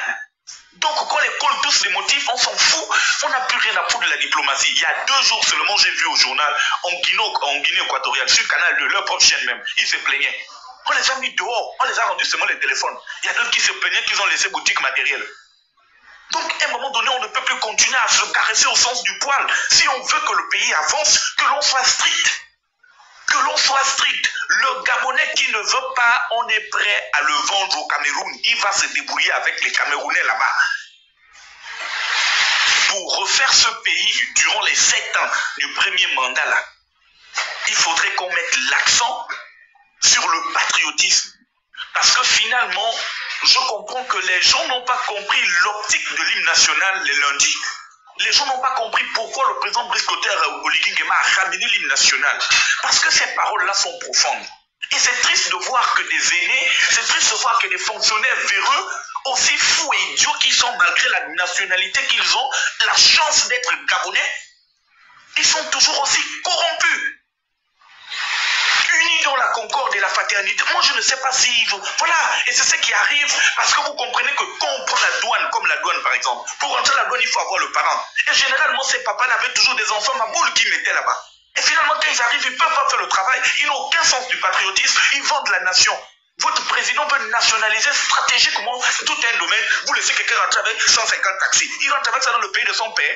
Donc, quand les colle tous les motifs, on s'en fout. On n'a plus rien à foutre de la diplomatie. Il y a 2 jours seulement, j'ai vu au journal, en Guinée équatoriale, sur Canal 2, leur propre chaîne même, ils se plaignaient. On les a mis dehors, on les a rendus seulement les téléphones. Il y a d'autres qui se plaignaient qu'ils ont laissé boutique matérielle. Donc, à un moment donné, on ne peut plus continuer à se caresser au sens du poil. Si on veut que le pays avance, que l'on soit strict. Que l'on soit strict. Le Gabonais qui ne veut pas, on est prêt à le vendre au Cameroun. Il va se débrouiller avec les Camerounais là-bas. pour refaire ce pays durant les 7 ans du premier mandat là, il faudrait qu'on mette l'accent sur le patriotisme. Parce que finalement, je comprends que les gens n'ont pas compris l'optique de l'hymne national les lundis. Les gens n'ont pas compris pourquoi le président Brice Clotaire Oligui Nguema a ramené l'hymne national. Parce que ces paroles-là sont profondes. Et c'est triste de voir que des aînés, c'est triste de voir que des fonctionnaires véreux, aussi fous et idiots qu'ils sont malgré la nationalité qu'ils ont, la chance d'être gabonais, ils sont toujours aussi corrompus. Unis dans la concorde et la fraternité. Moi, je ne sais pas si... Voilà, et c'est ce qui arrive parce que vous comprenez que quand on prend la douane, comme la douane par exemple, pour rentrer à la douane, il faut avoir le parent. Et généralement, ces papas avaient toujours des enfants maboules qui mettaient là-bas. Et finalement, quand ils arrivent, ils ne peuvent pas faire le travail. Ils n'ont aucun sens du patriotisme. Ils vendent la nation. Votre président veut nationaliser stratégiquement tout un domaine. Vous laissez quelqu'un rentrer avec 150 taxis. Il rentre avec ça dans le pays de son père.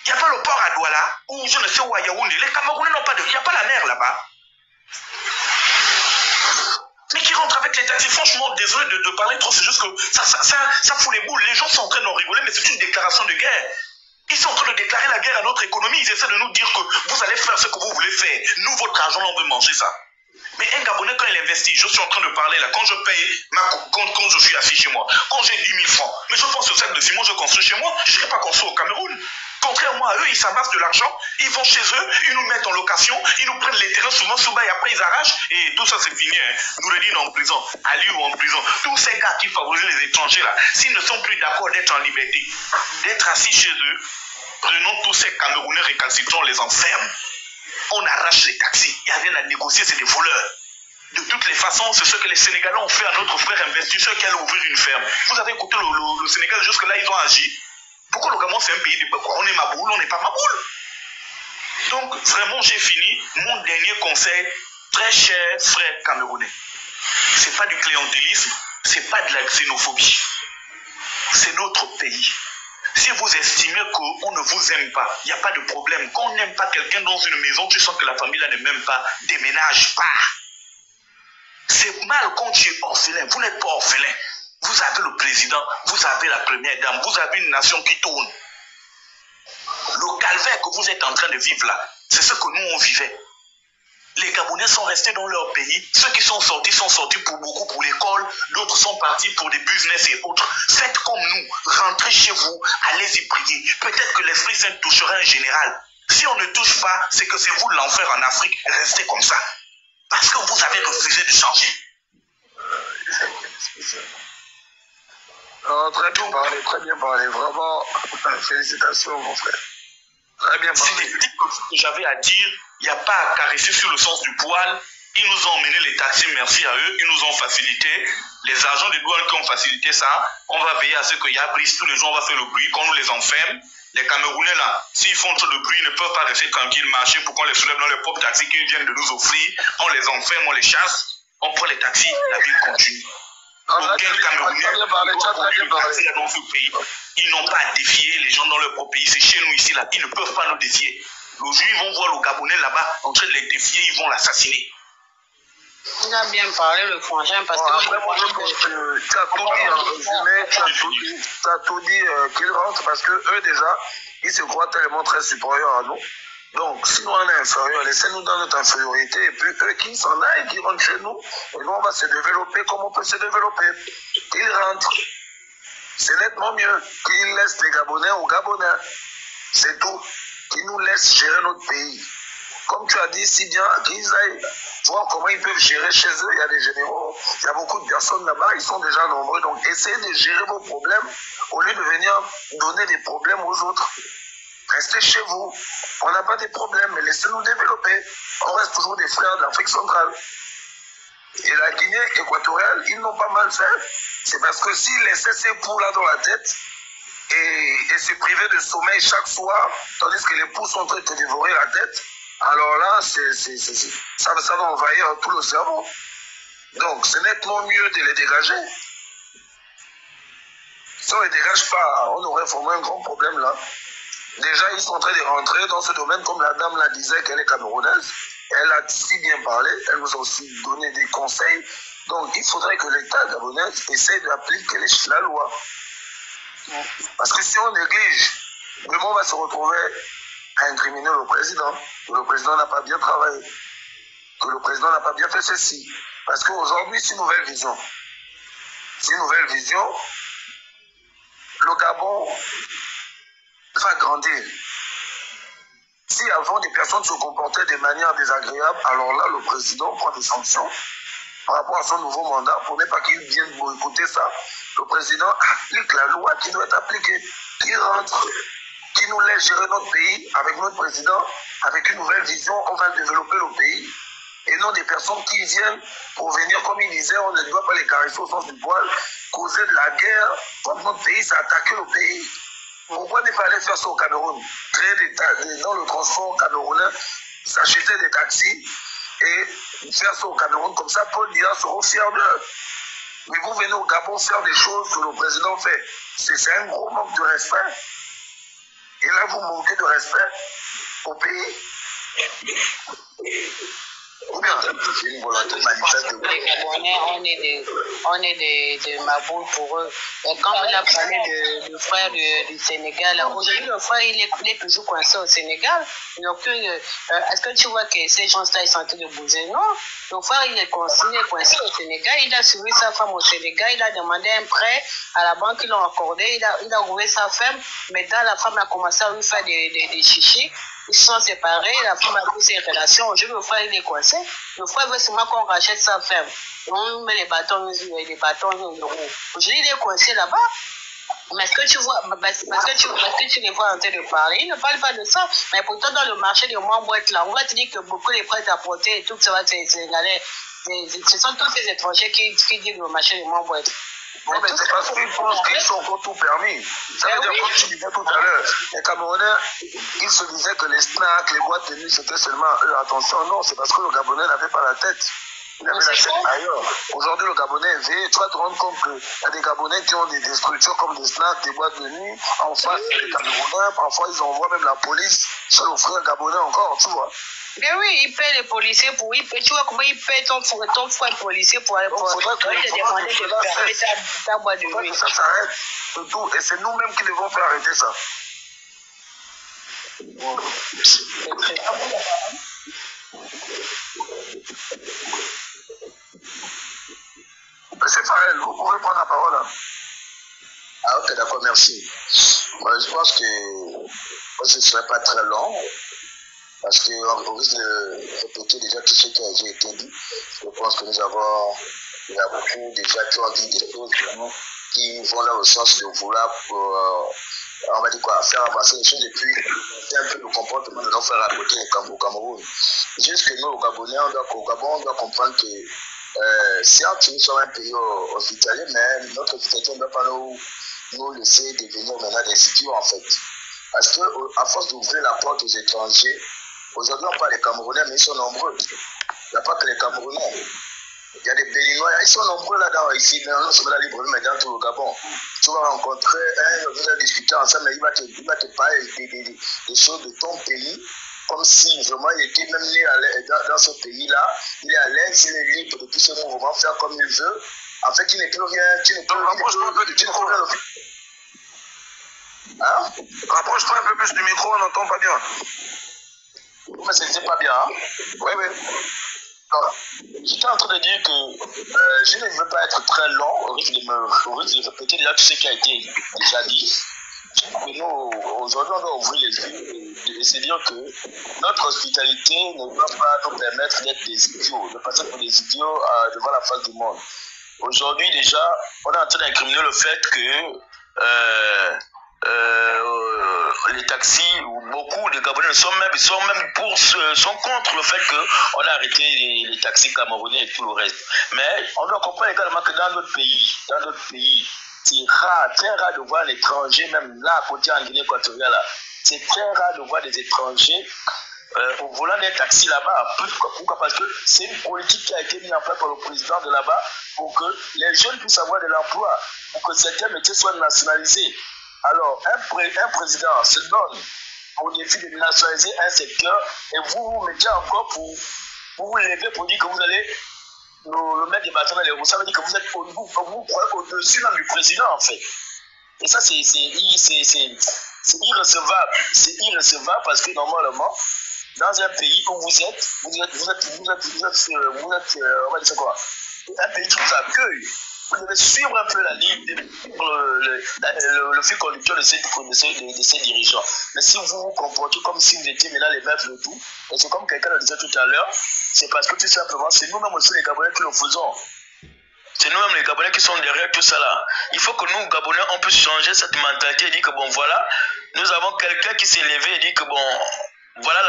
Il n'y a pas le port à Douala, ou je ne sais où à Yaoundé. Les Camerounais n'ont pas de... Il n'y a pas la mer là-bas. Mais qui rentre avec les taxis, franchement, désolé de parler trop, c'est juste que ça fout les boules. Les gens sont en train d'en rigoler, mais c'est une déclaration de guerre. Ils sont en train de déclarer la guerre à notre économie. Ils essaient de nous dire que vous allez faire ce que vous voulez faire. Nous, votre argent, on veut manger ça. Mais un Gabonais, quand il investit, je suis en train de parler là, quand je paye, quand je suis assis chez moi, quand j'ai 10 000 francs, mais je pense au sac de ciment, je construis chez moi, je ne vais pas construire au Cameroun. Contrairement à eux, ils s'amassent de l'argent, ils vont chez eux, ils nous mettent en location, ils nous prennent les terrains souvent sous bas et après ils arrachent et tout ça c'est fini. Hein. Noureddin en prison, Aliou en prison, tous ces gars qui favorisent les étrangers là, s'ils ne sont plus d'accord d'être en liberté, d'être assis chez eux, prenons tous ces Camerounais récalcitrants, on les enferme, on arrache les taxis, il n'y a rien à négocier, c'est des voleurs. De toutes les façons, c'est ce que les Sénégalais ont fait à notre frère investisseur qui allait ouvrir une ferme. Vous avez écouté le Sénégal, jusque-là ils ont agi. Pourquoi le Gabon c'est un pays de quoi? On est Maboule, on n'est pas Maboule. Donc vraiment j'ai fini. Mon dernier conseil, très cher frère camerounais, c'est pas du clientélisme, c'est pas de la xénophobie. C'est notre pays. Si vous estimez qu'on ne vous aime pas, il n'y a pas de problème. Quand on n'aime pas quelqu'un dans une maison, tu sens que la famille là ne m'aime pas, déménage pas. C'est mal quand tu es orphelin. Vous n'êtes pas orphelin. Vous avez le président, vous avez la première dame, vous avez une nation qui tourne. Le calvaire que vous êtes en train de vivre là, c'est ce que nous on vivait. Les Gabonais sont restés dans leur pays. Ceux qui sont sortis pour beaucoup pour l'école, d'autres sont partis pour des business et autres. Faites comme nous, rentrez chez vous, allez y prier. Peut-être que l'Esprit Saint touchera un général. Si on ne touche pas, c'est que c'est vous l'enfer en Afrique. Restez comme ça. Parce que vous avez refusé de changer. Oh, très bien parlé, vraiment, félicitations mon frère. Très bien parlé. C'est des petites choses que j'avais à dire, il n'y a pas à caresser sur le sens du poil. Ils nous ont emmené les taxis, merci à eux, ils nous ont facilité. Les agents des douanes qui ont facilité ça, on va veiller à ce qu'il y a brise tous les jours, on va faire le bruit, qu'on nous les enferme. Les Camerounais là, s'ils font trop de bruit, ils ne peuvent pas rester tranquilles, marcher pour qu'on les soulève dans les propres taxis qu'ils viennent de nous offrir. On les enferme, on les chasse, on prend les taxis, la vie continue. Aucun Camerounais dans ce pays, ils n'ont pas à défier les gens dans leur propre pays. C'est chez nous ici là, ils ne peuvent pas nous défier. Le jour ils vont voir le Gabonais là-bas en train de les défier, ils vont l'assassiner. Il a bien parlé le frangin parce que après, moi je pense que tu as tout dit en résumé, tu as tout dit qu'ils rentrent parce que eux déjà, ils se croient tellement très supérieurs à nous. Donc, si nous on est inférieurs, laissez-nous dans notre infériorité et puis eux qui s'en aillent, qui rentrent chez nous, et nous on va se développer comme on peut se développer. Ils rentrent. C'est nettement mieux qu'ils laissent les Gabonais aux Gabonais. C'est tout. Qu'ils nous laissent gérer notre pays. Comme tu as dit si bien, qu'ils aillent voir comment ils peuvent gérer chez eux. Il y a des généraux, il y a beaucoup de personnes là-bas, ils sont déjà nombreux. Donc, essayez de gérer vos problèmes au lieu de venir donner des problèmes aux autres. Restez chez vous. On n'a pas de problèmes, mais laissez-nous développer. On reste toujours des frères de l'Afrique centrale. Et la Guinée équatoriale, ils n'ont pas mal fait. C'est parce que s'ils laissaient ces poux là dans la tête et se privaient de sommeil chaque soir, tandis que les poux sont en train de te dévorer la tête, alors là, ça va envahir tout le cerveau. Donc, c'est nettement mieux de les dégager. Si on ne les dégage pas, on aurait vraiment un grand problème là. Déjà, ils sont en train de rentrer dans ce domaine, comme la dame la disait qu'elle est camerounaise. Elle a si bien parlé, elle nous a aussi donné des conseils. Donc, il faudrait que l'État gabonais essaie d'appliquer la loi. Parce que si on néglige demain on va se retrouver à incriminer le président, que le président n'a pas bien travaillé, que le président n'a pas bien fait ceci. Parce qu'aujourd'hui, c'est une nouvelle vision. C'est une nouvelle vision. Le Gabon va grandir. Si avant des personnes se comportaient de manière désagréable, alors là, le président prend des sanctions par rapport à son nouveau mandat pour ne pas qu'il vienne boycotter ça. Le président applique la loi qui doit être appliquée, qui rentre, qui nous laisse gérer notre pays avec notre président, avec une nouvelle vision. On va développer le pays. Et non des personnes qui viennent pour venir, comme il disait, on ne doit pas les caresser au sens du poil, causer de la guerre contre notre pays, ça attaquer le pays. Pourquoi ne pas aller faire ça au Cameroun? Créer dans le transport camerounais, s'acheter des taxis et faire ça au Cameroun, comme ça Paul Biya sera fier d'eux. Mais vous venez au Gabon faire des choses que le président fait. C'est un gros manque de respect. Et là, vous manquez de respect au pays. Ou bien c'est une volonté manifeste. Les Gabonais, on est des maboules pour eux. Et quand on a parlé du frère du Sénégal, aujourd'hui le frère il est toujours coincé au Sénégal. Donc, est-ce que tu vois que ces gens-là ils sont en train de bouger? Non. Le frère il est coincé au Sénégal. Il a suivi sa femme au Sénégal. Il a demandé un prêt à la banque, ils l'ont accordé. Il a trouvé sa femme. Maintenant la femme a commencé à lui faire des chichis. Ils se sont séparés, la femme a pris ses relations. Aujourd'hui, le frère, il est coincé. Le frère veut seulement qu'on rachète sa femme. On met les bâtons en euros. Aujourd'hui, il est coincé là-bas. Mais est-ce que tu vois, parce que tu les vois en train de parler, ils ne parlent pas de ça. Mais pourtant, dans le marché de Montboîte, là, on va te dire que beaucoup de prêts à porter et tout ça, c'est sénégalais. Ce sont tous ces étrangers qui disent le marché de Montboîte. Non, mais c'est parce qu'ils pensent qu'ils sont encore tout permis. Ça veut dire, comme tu disais tout à l'heure, les Camerounais, ils se disaient que les snacks, les boîtes de nuit, c'était seulement eux. Attention, non, c'est parce que le Gabonais n'avait pas la tête. Il avait la tête ailleurs. Aujourd'hui, le Gabonais est éveillé. Tu vas te rendre compte qu'il y a des Gabonais qui ont des structures comme des snacks, des boîtes de nuit. En face, il y a des Camerounais. Parfois, ils envoient même la police sur le frère Gabonais encore, tu vois. Mais oui, il paie les policiers pour... Tu vois comment il paie ton frère policier pour aller... Faudrait que ta boîte de nuit. Ça s'arrête de tout. Et c'est nous-mêmes qui devons faire arrêter ça. Monsieur Farel, vous pouvez prendre la parole. Hein? Ah ok, d'accord, merci. Moi, je pense que ce ne serait pas très long. Parce qu'on risque de répéter déjà tout ce qui a déjà été dit. Je pense que il y a beaucoup déjà qui ont dit des choses vraiment qui vont dans le sens de vouloir, on va dire quoi, faire avancer les choses et puis c'est un peu le comportement de nos frères à côté au Cameroun. Juste que nous, au Gabonais, au Gabon, on doit comprendre que certes, nous sommes un pays hospitalier, mais notre hospitalité ne doit pas nous laisser devenir maintenant des idiots en fait. Parce qu'à force d'ouvrir la porte aux étrangers, aujourd'hui, on parle des Camerounais, mais ils sont nombreux. Il n'y a pas que les Camerounais. Il y a des Béninois, ils sont nombreux là-dedans, ici, non seulement la Libreville, mais dans tout le Gabon. Tu vas rencontrer vous allez discuter ensemble, mais il va te parler des choses de ton pays, comme si vraiment il était même né dans ce pays-là. Il est à l'aise, il est libre de tout ce mouvement, faire comme il veut. En fait, il n'est plus rien. Hein? Rapproche-toi un peu plus du micro, on n'entend pas bien. Mais c'est pas bien, hein? Oui, oui. J'étais en train de dire que je ne veux pas être très long, au risque de répéter déjà tout ce qui a été déjà dit. Mais nous, aujourd'hui, on doit ouvrir les yeux et se dire que notre hospitalité ne doit pas nous permettre d'être des idiots, de passer pour des idiots devant la face du monde. Aujourd'hui, déjà, on est en train d'incriminer le fait que les taxis, beaucoup de Gabonais sont contre le fait qu'on a arrêté les taxis camerounais et tout le reste. Mais on doit comprendre également que dans notre pays, c'est rare, très rare de voir l'étranger, même là à côté en Guinée équatoriale, c'est très rare de voir des étrangers au volant des taxis là-bas. Pourquoi? Parce que c'est une politique qui a été mise en place par le président de là-bas pour que les jeunes puissent avoir de l'emploi, pour que certains métiers soient nationalisés. Alors, un président se donne au défi de nationaliser un secteur et vous vous mettez encore pour vous lever pour dire que vous allez le mettre des bâtons dans les roues. Ça veut dire que vous êtes vous au-dessus même du président en fait. Et ça, C'est irrecevable parce que normalement, dans un pays où vous êtes, on va dire ça quoi, un pays qui vous accueille, vous devez suivre un peu la ligne, le fil conducteur de ces dirigeants. Mais si vous vous comportez comme si vous étiez maintenant les maîtres de tout, et c'est comme quelqu'un le disait tout à l'heure, c'est parce que tout simplement, c'est nous-mêmes aussi les Gabonais qui le faisons. C'est nous-mêmes les Gabonais qui sont derrière tout ça là. Il faut que nous, Gabonais, on puisse changer cette mentalité et dire que bon, voilà, nous avons quelqu'un qui s'est levé et dit que bon, voilà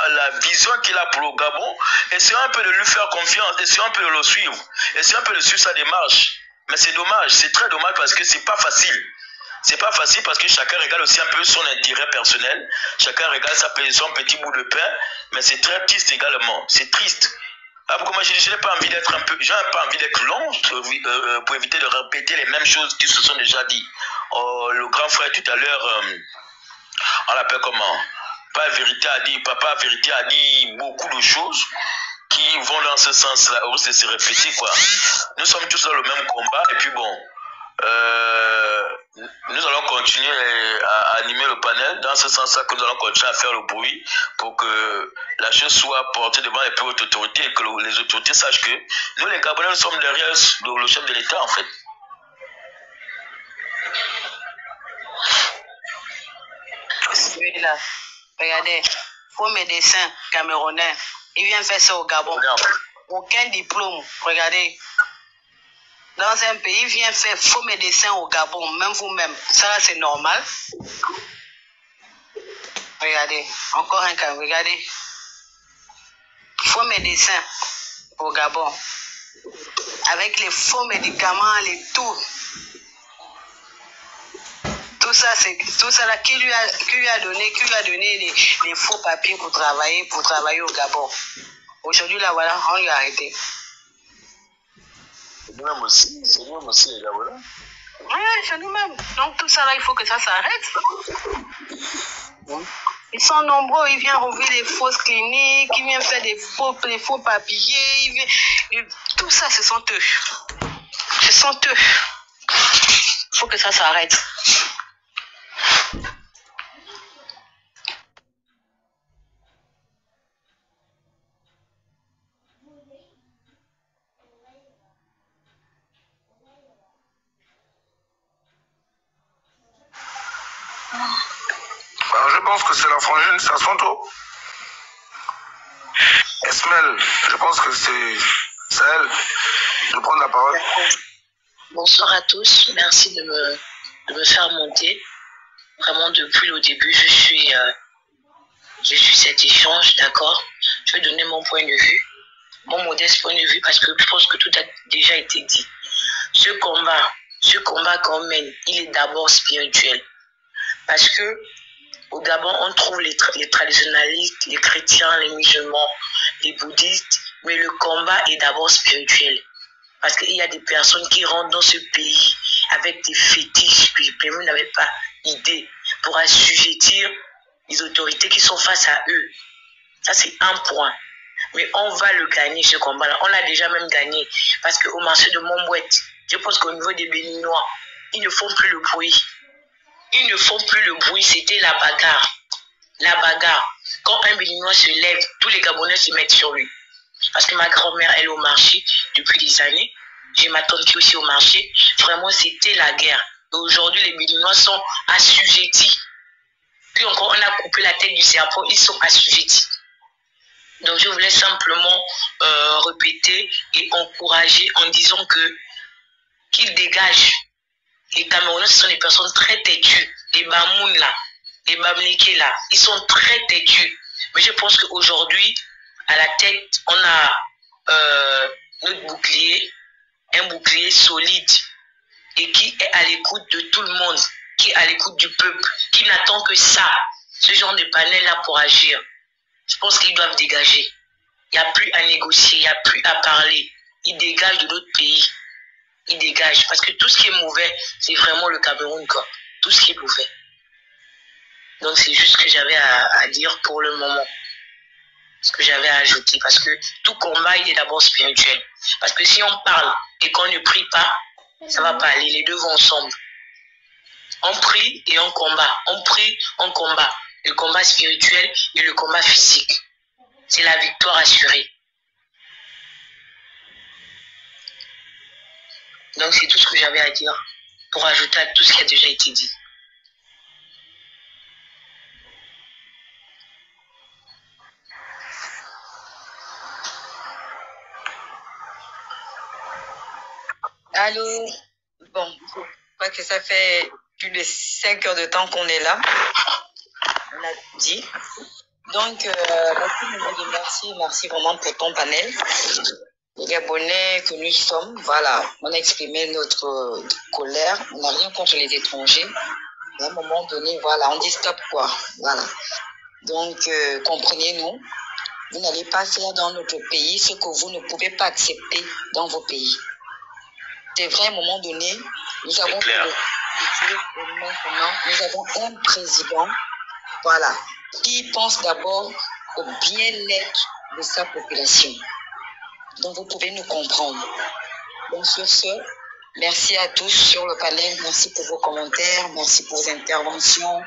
la vision qu'il a pour le Gabon. Essayons un peu de lui faire confiance, essayons un peu de le suivre, essayons un peu de suivre sa démarche. Mais c'est dommage, c'est très dommage parce que c'est pas facile. C'est pas facile parce que chacun regarde aussi un peu son intérêt personnel, chacun regarde son petit bout de pain, mais c'est très triste également, c'est triste. Ah, moi, je n'ai pas envie d'être long pour éviter de répéter les mêmes choses qui se sont déjà dit. Le grand frère tout à l'heure, on l'appelle comment? Papa Vérité a dit beaucoup de choses qui vont dans ce sens-là, au risque de se répéter quoi. Nous sommes tous dans le même combat et puis bon, nous allons continuer à animer le panel dans ce sens-là que nous allons continuer à faire le bruit pour que la chose soit portée devant les plus hautes autorités et que les autorités sachent que nous les Gabonais nous sommes derrière le chef de l'État en fait. Oui, là. Regardez, faux médecin camerounais, il vient faire ça au Gabon. Aucun diplôme, regardez. Dans un pays, il vient faire faux médecin au Gabon, même vous-même. Ça, c'est normal. Regardez, encore un cas, regardez. Faux médecin au Gabon. Avec les faux médicaments, les tout. Tout ça là, qui lui a donné les faux papiers pour travailler au Gabon. Aujourd'hui, là, voilà, on lui a arrêté. C'est nous-mêmes aussi les Gabonais. Oui, c'est nous-mêmes. Donc tout ça là, il faut que ça s'arrête. Ils sont nombreux, ils viennent rouvrir les fausses cliniques, ils viennent faire des faux papiers, tout ça, ce sont eux. Ce sont eux. Il faut que ça s'arrête. Je pense que c'est la frangine, c'est à son tour. Esmel, je pense que c'est elle de prendre la parole. Bonsoir à tous, merci de me faire monter. Vraiment depuis le début, je suis cet échange, d'accord. Je vais donner mon point de vue, mon modeste point de vue, parce que je pense que tout a déjà été dit. Ce combat qu'on mène, il est d'abord spirituel. Parce que au Gabon, on trouve les traditionalistes, les chrétiens, les musulmans, les bouddhistes, mais le combat est d'abord spirituel. Parce qu'il y a des personnes qui rentrent dans ce pays avec des fétiches, puis vous n'avez pas idée, pour assujettir les autorités qui sont face à eux. Ça, c'est un point. Mais on va le gagner, ce combat-là. On l'a déjà même gagné. Parce qu'au marché de Montbouette, je pense qu'au niveau des Béninois, ils ne font plus le bruit. Ils ne font plus le bruit, c'était la bagarre. La bagarre. Quand un Béninois se lève, tous les Gabonais se mettent sur lui. Parce que ma grand-mère, elle est au marché depuis des années. J'ai ma tante qui est aussi au marché. Vraiment, c'était la guerre. Et aujourd'hui, les Béninois sont assujettis. Puis encore, on a coupé la tête du serpent, ils sont assujettis. Donc, je voulais simplement répéter et encourager en disant qu'ils dégagent. Les Camerounais, ce sont des personnes très têtues. Les Bamoun là, les Bamléké là, ils sont très têtus. Mais je pense qu'aujourd'hui, à la tête, on a notre bouclier, un bouclier solide et qui est à l'écoute de tout le monde, qui est à l'écoute du peuple, qui n'attend que ça, ce genre de panel là pour agir. Je pense qu'ils doivent dégager. Il n'y a plus à négocier, il n'y a plus à parler. Ils dégagent de notre pays. Ils dégagent. Parce que tout ce qui est mauvais, c'est vraiment le Cameroun, quoi. Tout ce qui est mauvais. Donc c'est juste ce que j'avais à dire pour le moment. Ce que j'avais à ajouter. Parce que tout combat, il est d'abord spirituel. Parce que si on parle et qu'on ne prie pas, ça ne va pas aller. Les deux vont ensemble. On prie et on combat. On prie, on combat. Le combat spirituel et le combat physique. C'est la victoire assurée. Donc c'est tout ce que j'avais à dire pour ajouter à tout ce qui a déjà été dit. Allô? Bon, je crois que ça fait plus de 5 heures de temps qu'on est là. On a dit. Donc, merci vraiment pour ton panel. Les Gabonais que nous sommes, voilà, on a exprimé notre colère. On n'a rien contre les étrangers. À un moment donné, voilà, on dit stop quoi. Voilà. Donc, comprenez-nous. Vous n'allez pas faire dans notre pays ce que vous ne pouvez pas accepter dans vos pays. C'est vrai, à un moment donné, nous avons un président, voilà, qui pense d'abord au bien-être de sa population. Donc, vous pouvez nous comprendre. Donc, sur ce, merci à tous sur le panel. Merci pour vos commentaires. Merci pour vos interventions.